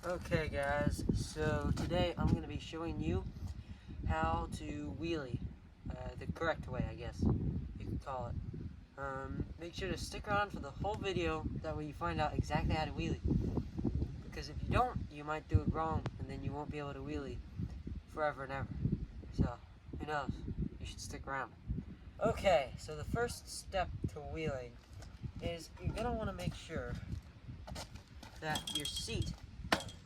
Okay guys, so today I'm going to be showing you how to wheelie, the correct way I guess you could call it. Make sure to stick around for the whole video, that way you find out exactly how to wheelie. Because if you don't, you might do it wrong and then you won't be able to wheelie forever and ever. So, who knows, you should stick around. Okay, so the first step to wheeling is you're going to want to make sure that your seat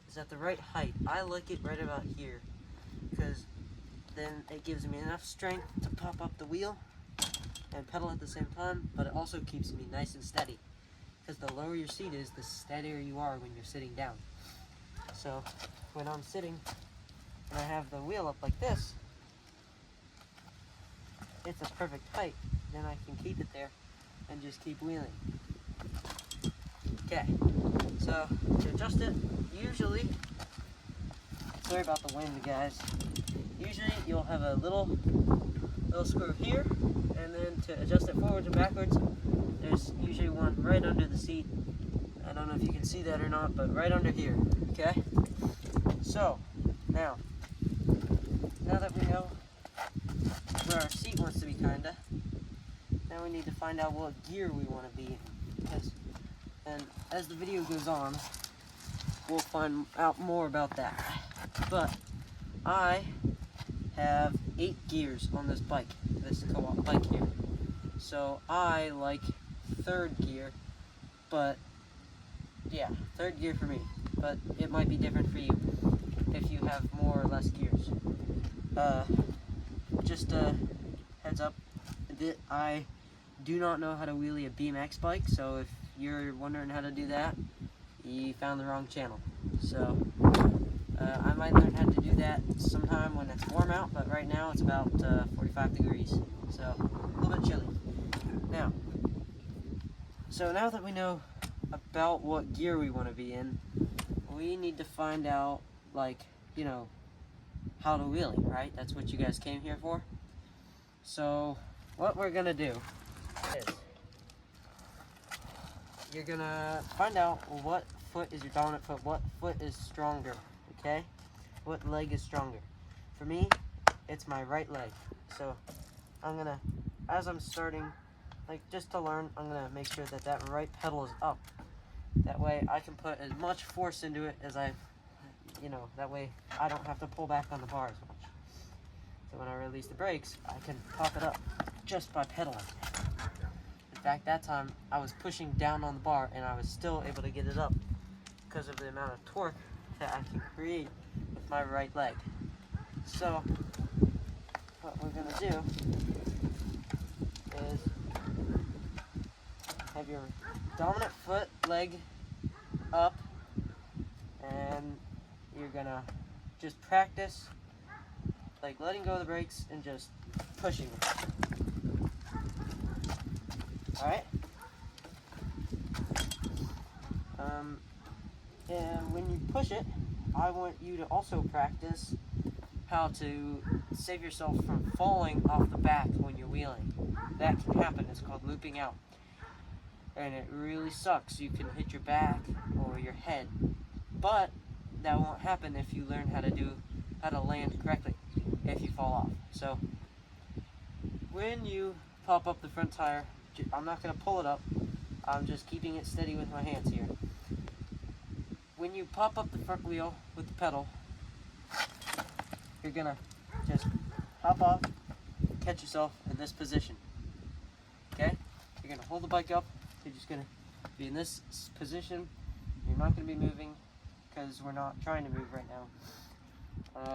is at the right height. I like it right about here, because then it gives me enough strength to pop up the wheel and pedal at the same time, but it also keeps me nice and steady, because the lower your seat is, the steadier you are when you're sitting down. So when I'm sitting and I have the wheel up like this, it's a perfect height, then I can keep it there and just keep wheeling. Okay, so to adjust it, usually, sorry about the wind guys, usually you'll have a little screw here, and then to adjust it forwards and backwards, there's usually one right under the seat. I don't know if you can see that or not, but right under here, okay? So, now that we know where our seat wants to be kinda, now we need to find out what gear we want to be in. And as the video goes on, we'll find out more about that. But I have 8 gears on this bike, this co-op bike here. So I like 3rd gear, but yeah, 3rd gear for me. But it might be different for you if you have more or less gears. Just a heads up, I do not know how to wheelie a BMX bike, so if you're wondering how to do that, you found the wrong channel. So I might learn how to do that sometime when it's warm out, but right now it's about 45 degrees, so a little bit chilly. So now that we know about what gear we want to be in, we need to find out, like, you know, how to wheelie, right? That's what you guys came here for. So what we're gonna do is you're gonna find out what foot is your dominant foot, what foot is stronger, okay? What leg is stronger? For me, it's my right leg. So I'm gonna, as I'm starting, like just to learn, I'm gonna make sure that that right pedal is up. That way I can put as much force into it as that way I don't have to pull back on the bar as much. So when I release the brakes, I can pop it up just by pedaling. In fact, that time I was pushing down on the bar and I was still able to get it up because of the amount of torque that I can create with my right leg. So what we're gonna do is have your dominant foot leg up, and you're gonna just practice like letting go of the brakes and just pushing it. Alright? And when you push it, I want you to also practice how to save yourself from falling off the back when you're wheeling. That can happen. It's called looping out. And it really sucks. You can hit your back or your head. But that won't happen if you learn how to land correctly if you fall off. So when you pop up the front tire, I'm not going to pull it up. I'm just keeping it steady with my hands here. When you pop up the front wheel with the pedal, you're going to just hop off, catch yourself in this position. Okay? You're going to hold the bike up. You're just going to be in this position. You're not going to be moving because we're not trying to move right now.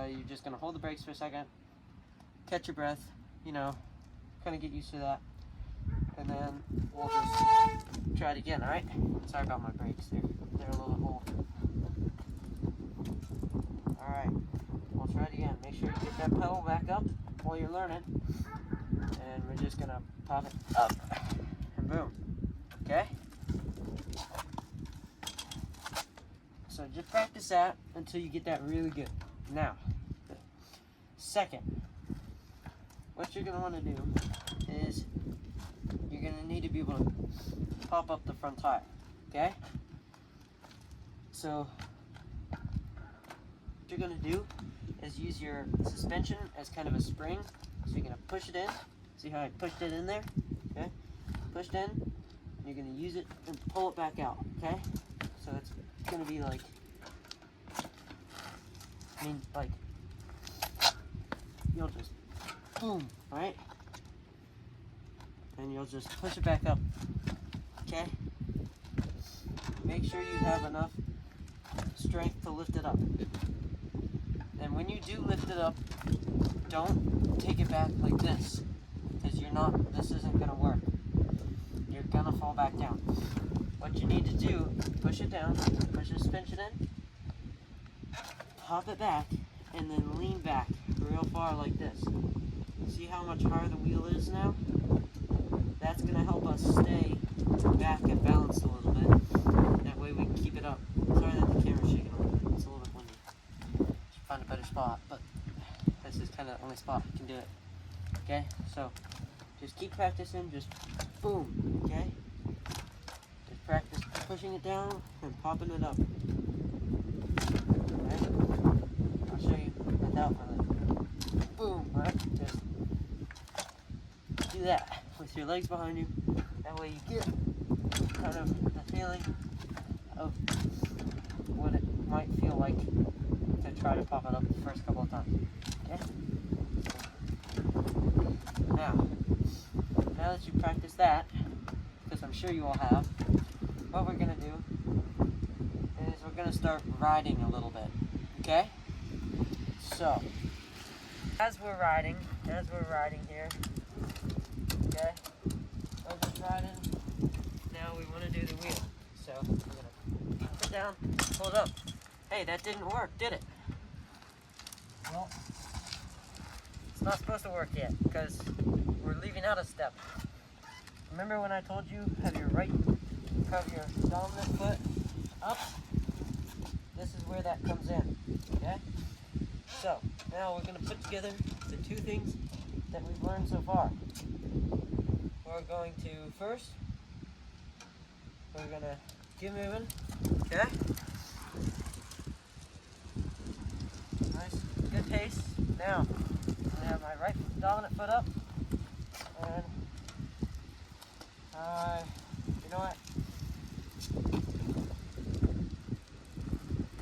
You're just going to hold the brakes for a second, catch your breath, kind of get used to that. And then we'll just try it again, alright? Sorry about my brakes, they're a little old. Alright, we'll try it again. Make sure you get that pedal back up while you're learning. And we're just gonna pop it up, and boom. Okay? So just practice that until you get that really good. Now, second, what you're gonna wanna do is you're going to need to be able to pop up the front tire, okay? So you're gonna do is use your suspension as kind of a spring. So you're gonna push it in. See how I pushed it in there? Okay, pushed in. And you're gonna use it and pull it back out. Okay, so it's gonna be like, you'll just boom, right? And you'll just push it back up. Okay. Make sure you have enough strength to lift it up. And when you do lift it up, don't take it back like this, because this isn't gonna work. You're gonna fall back down. What you need to do, push it down, push the suspension in, pop it back, and then lean back real far like this. See how much higher the wheel is now? That's gonna help us stay back and balanced a little bit. That way we can keep it up. Sorry that the camera's shaking a little bit. It's a little bit windy. Should find a better spot, but this is kind of the only spot I can do it. Okay, so just keep practicing. Just boom. Okay, just practice pushing it down and popping it up. Okay, I'll show you without really. Boom. Right, just do that with your legs behind you. That way you get kind of the feeling of what it might feel like to try to pop it up the first couple of times. Okay? Now that you practice that, because I'm sure you all have, what we're going to do is we're going to start riding a little bit. Okay? So, as we're riding here, okay, we're just riding. Now we want to do the wheel. So we're going to put it down, pull it up. Hey, that didn't work, did it? Well, it's not supposed to work yet because we're leaving out a step. Remember when I told you have your dominant foot up? This is where that comes in. Okay? So now we're going to put together the two things that we've learned so far. We're going to first, we're going to get moving, okay? Nice, good pace. Now, I have my right dominant foot up, and you know what?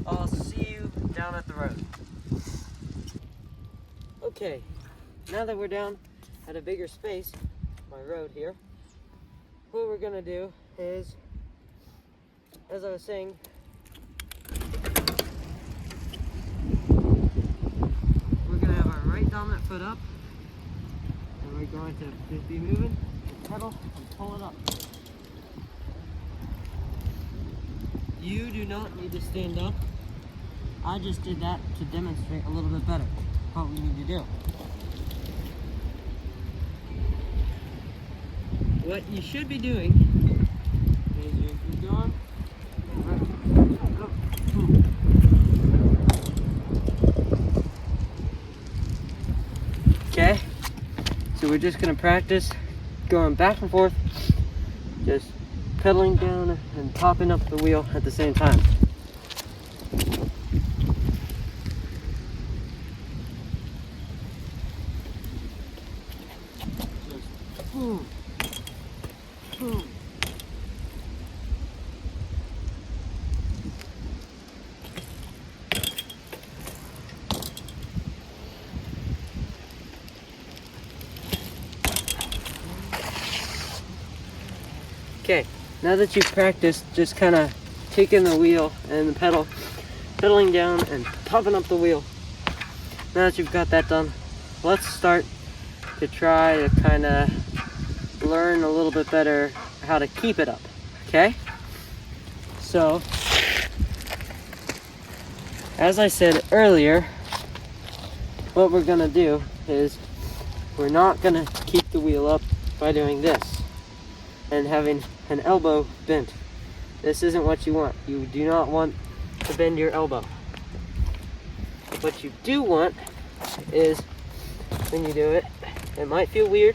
I'll see you down at the road. Okay, now that we're down at a bigger space, my road here, what we're gonna do is, as I was saying, we're gonna have our right dominant foot up, and we're going to just be moving, pedal, and pull it up. You do not need to stand up. I just did that to demonstrate a little bit better what we need to do. What you should be doing is you're going okay, so we're just going to practice going back and forth, just pedaling down and popping up the wheel at the same time. Just boom, boom. Okay, now that you've practiced just kind of taking the wheel and the pedaling down and popping up the wheel, now that you've got that done, let's start to try to kind of learn a little bit better how to keep it up, okay? So, as I said earlier, what we're gonna do is we're not gonna keep the wheel up by doing this and having an elbow bent. This isn't what you want. You do not want to bend your elbow. What you do want is, when you do it, it might feel weird.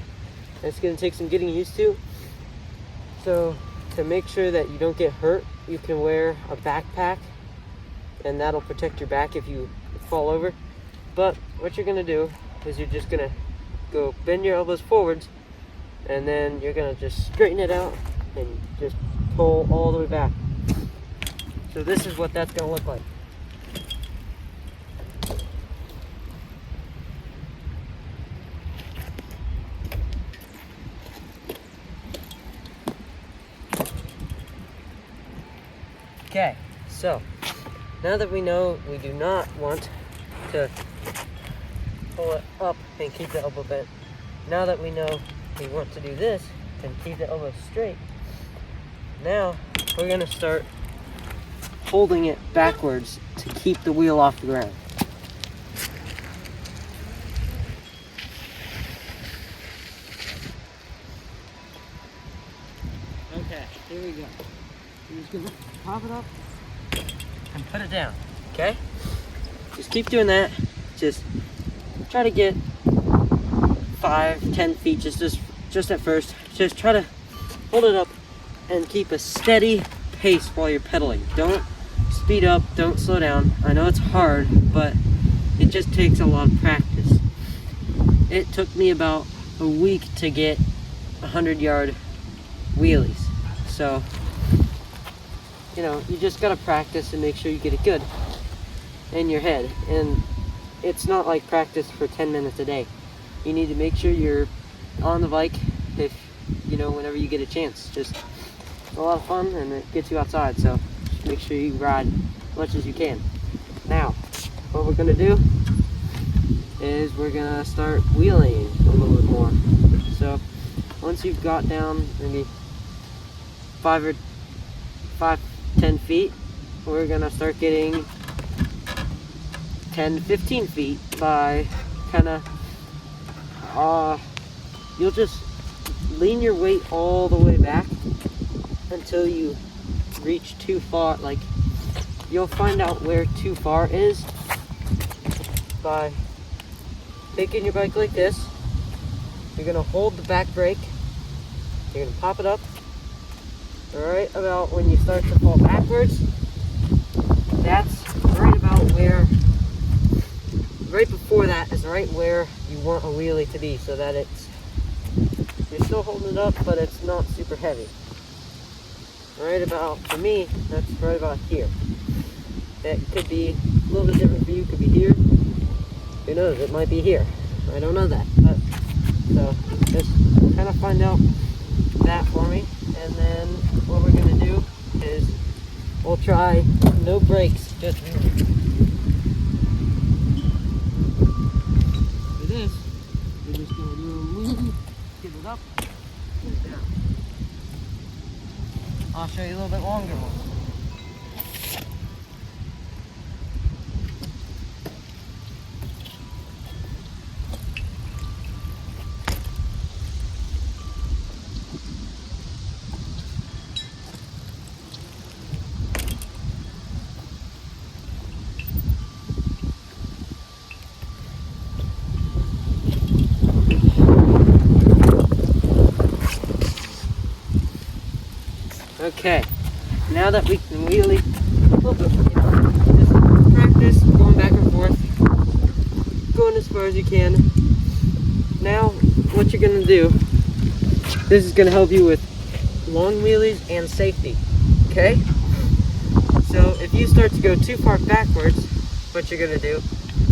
It's going to take some getting used to. So to make sure that you don't get hurt, you can wear a backpack, and that'll protect your back if you fall over. But what you're gonna do is you're just gonna go bend your elbows forwards, and then you're gonna just straighten it out and just pull all the way back. So this is what that's gonna look like. Okay, so now that we know we do not want to pull it up and keep the elbow bent, now that we know we want to do this and keep the elbow straight, now we're going to start holding it backwards to keep the wheel off the ground. Okay, here we go. You're just gonna pop it up and put it down, okay? Just keep doing that. Just try to get 5-10 feet just at first. Just try to hold it up and keep a steady pace while you're pedaling. Don't speed up, don't slow down. I know it's hard, but it just takes a lot of practice. It took me about a week to get 100-yard wheelies. So, you know, you just gotta practice and make sure you get it good in your head. And it's not like practice for 10 minutes a day. You need to make sure you're on the bike if, you know, whenever you get a chance. Just, it's a lot of fun and it gets you outside, so just make sure you ride as much as you can. Now, what we're gonna do is we're gonna start wheeling a little bit more. So, once you've got down maybe 5-10 feet, we're gonna start getting 10-15 feet by kind of you'll just lean your weight all the way back until you reach too far. Like, you'll find out where too far is by taking your bike like this. You're gonna hold the back brake, you're gonna pop it up right about when you start to fall backwards. That's right about where, right before that is right where you want a wheelie to be, so that you're still holding it up, but it's not super heavy. Right about, for me, that's right about here. That could be a little bit different for you, could be here. Who knows, it might be here. I don't know that. But, so just kind of find out that for me, and then what we're going to do is we'll try no brakes, just wheelie. For this, we're just going to do a wheelie, get it up, get it down. I'll show you a little bit longer one. Okay, now that we can wheelie a little bit, just practice going back and forth, going as far as you can. Now, what you're going to do, this is going to help you with long wheelies and safety, okay? So if you start to go too far backwards, what you're going to do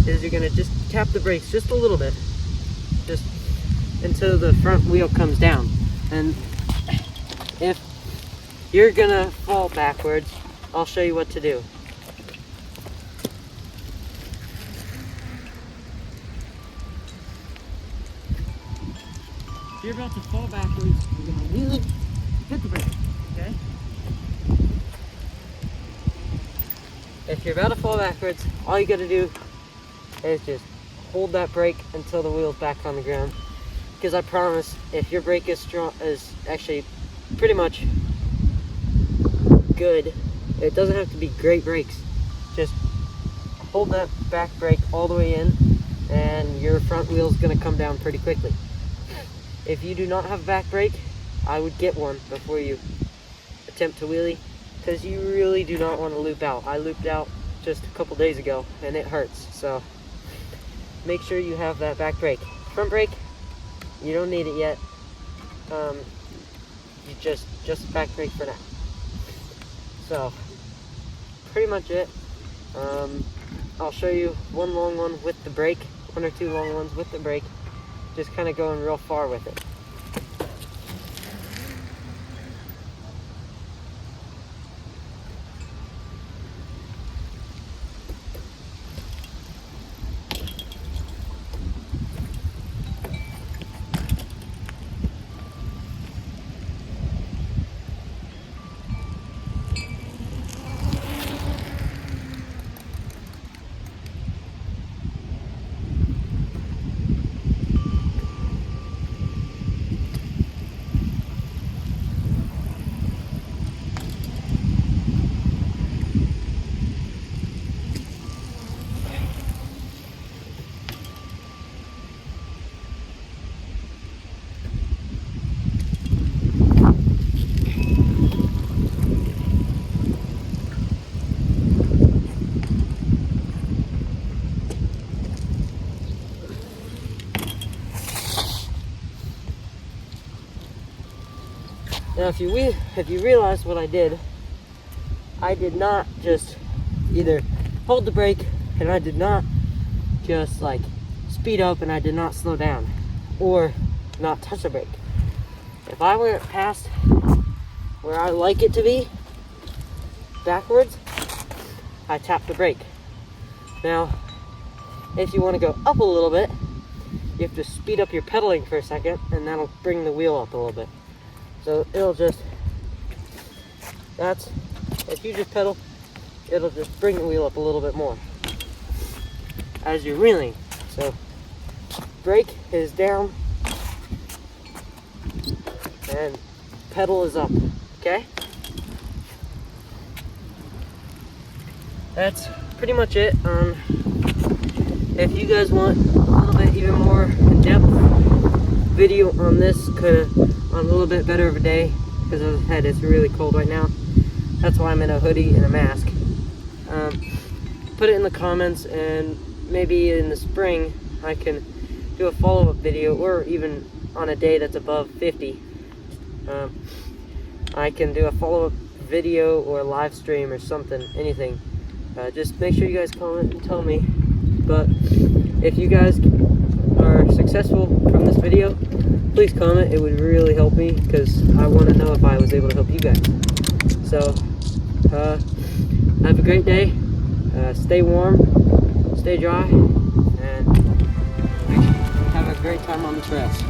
is you're going to just tap the brakes just a little bit, just until the front wheel comes down. And if you're gonna fall backwards, I'll show you what to do. If you're about to fall backwards, you're gonna really hit the brake, okay? If you're about to fall backwards, all you gotta do is just hold that brake until the wheel's back on the ground. Because I promise, if your brake is strong, is actually pretty much good, it doesn't have to be great brakes. Just hold that back brake all the way in, and your front wheel is going to come down pretty quickly. If you do not have a back brake, I would get one before you attempt to wheelie, because you really do not want to loop out. I looped out just a couple days ago, and it hurts. So make sure you have that back brake. Front brake, you don't need it yet. You just back brake for now. So pretty much it. I'll show you one long one with the brake, one or two long ones with the brake, just kind of going real far with it. Now, if you realize what I did not just either hold the brake, and I did not just like speed up, and I did not slow down, or not touch the brake. If I went past where I like it to be, backwards, I tap the brake. Now, if you want to go up a little bit, you have to speed up your pedaling for a second, and that'll bring the wheel up a little bit. So it'll just, if you just pedal, it'll just bring the wheel up a little bit more as you're wheeling. So brake is down and pedal is up, okay? That's pretty much it. If you guys want a little bit even more in-depth video on this, kind of on a little bit better of a day, because as I said, it's really cold right now. That's why I'm in a hoodie and a mask. Put it in the comments, and maybe in the spring I can do a follow-up video, or even on a day that's above 50. I can do a follow-up video or a live stream or something, anything. Just make sure you guys comment and tell me. But if you guys are successful from this video, please comment. It would really help me, because I want to know if I was able to help you guys. So have a great day. Stay warm, stay dry, and have a great time on the trails.